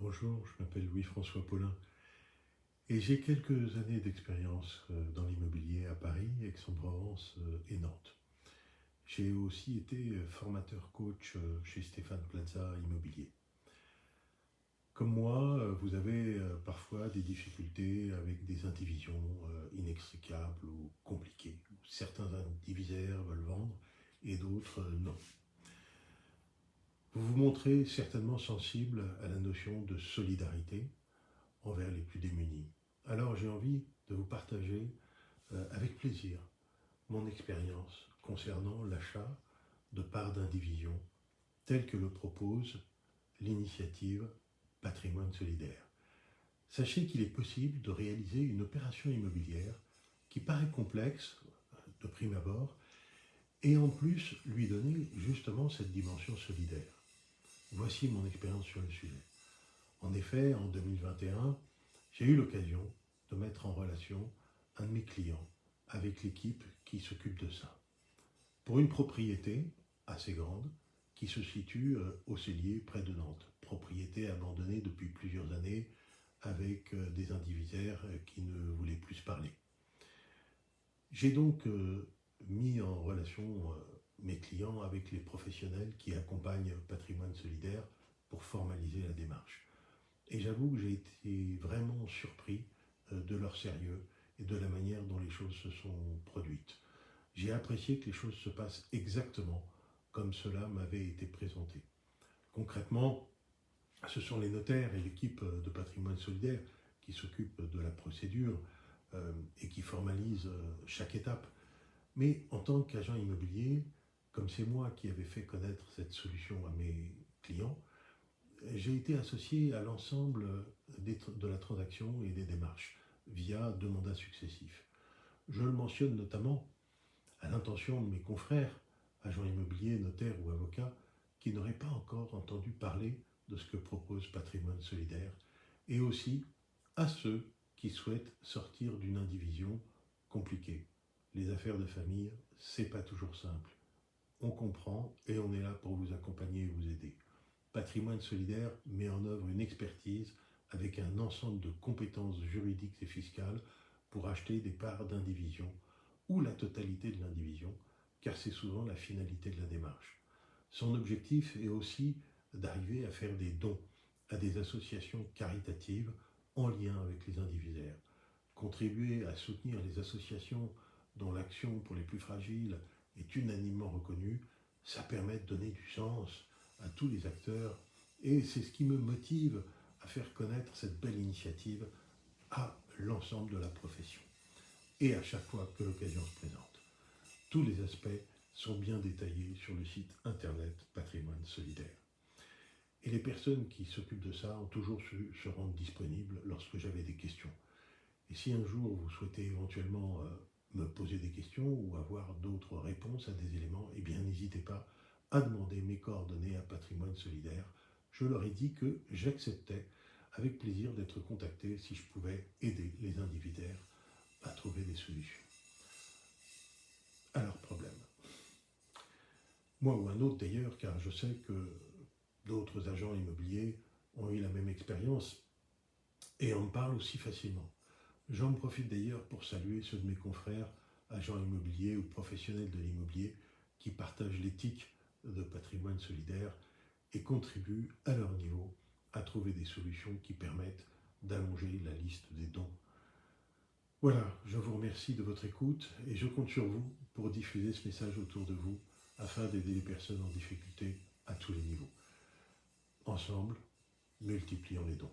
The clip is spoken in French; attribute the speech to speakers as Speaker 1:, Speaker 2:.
Speaker 1: Bonjour, je m'appelle Louis-François Paulin et j'ai quelques années d'expérience dans l'immobilier à Paris, Aix-en-Provence et Nantes. J'ai aussi été formateur coach chez Stéphane Plaza Immobilier. Comme moi, vous avez parfois des difficultés avec des indivisions inextricables ou compliquées. Certains indivisaires veulent vendre et d'autres non. Vous vous montrez certainement sensible à la notion de solidarité envers les plus démunis. Alors j'ai envie de vous partager avec plaisir mon expérience concernant l'achat de parts d'indivision telle que le propose l'initiative Patrimoine solidaire. Sachez qu'il est possible de réaliser une opération immobilière qui paraît complexe de prime abord et en plus lui donner justement cette dimension solidaire. Voici mon expérience sur le sujet. En effet, en 2021, j'ai eu l'occasion de mettre en relation un de mes clients avec l'équipe qui s'occupe de ça. Pour une propriété assez grande qui se situe au Cellier, près de Nantes. Propriété abandonnée depuis plusieurs années avec des indivisaires qui ne voulaient plus se parler. J'ai donc mis en relation mes clients avec les professionnels qui accompagnent Patrimoine solidaire pour formaliser la démarche. Et j'avoue que j'ai été vraiment surpris de leur sérieux et de la manière dont les choses se sont produites. J'ai apprécié que les choses se passent exactement comme cela m'avait été présenté. Concrètement, ce sont les notaires et l'équipe de Patrimoine solidaire qui s'occupent de la procédure et qui formalisent chaque étape. Mais en tant qu'agent immobilier, comme c'est moi qui avais fait connaître cette solution à mes clients, j'ai été associé à l'ensemble de la transaction et des démarches via 2 mandats successifs. Je le mentionne notamment à l'intention de mes confrères, agents immobiliers, notaires ou avocats, qui n'auraient pas encore entendu parler de ce que propose Patrimoine solidaire, et aussi à ceux qui souhaitent sortir d'une indivision compliquée. Les affaires de famille, c'est pas toujours simple. On comprend et on est là pour vous accompagner et vous aider. Patrimoine solidaire met en œuvre une expertise avec un ensemble de compétences juridiques et fiscales pour acheter des parts d'indivision ou la totalité de l'indivision, car c'est souvent la finalité de la démarche. Son objectif est aussi d'arriver à faire des dons à des associations caritatives en lien avec les indivisaires. Contribuer à soutenir les associations dont l'action pour les plus fragiles est unanimement reconnue, ça permet de donner du sens à tous les acteurs et c'est ce qui me motive à faire connaître cette belle initiative à l'ensemble de la profession et à chaque fois que l'occasion se présente. Tous les aspects sont bien détaillés sur le site internet Patrimoine solidaire. Et les personnes qui s'occupent de ça ont toujours su se rendre disponibles lorsque j'avais des questions. Et si un jour vous souhaitez éventuellement me poser des questions ou avoir d'autres réponses à des éléments, eh bien n'hésitez pas à demander mes coordonnées à Patrimoine solidaire. Je leur ai dit que j'acceptais avec plaisir d'être contacté si je pouvais aider les indivisaires à trouver des solutions à leurs problèmes. Moi ou un autre d'ailleurs, car je sais que d'autres agents immobiliers ont eu la même expérience et en parlent aussi facilement. J'en profite d'ailleurs pour saluer ceux de mes confrères, agents immobiliers ou professionnels de l'immobilier, qui partagent l'éthique de Patrimoine solidaire et contribuent à leur niveau à trouver des solutions qui permettent d'allonger la liste des dons. Voilà, je vous remercie de votre écoute et je compte sur vous pour diffuser ce message autour de vous afin d'aider les personnes en difficulté à tous les niveaux. Ensemble, multiplions les dons.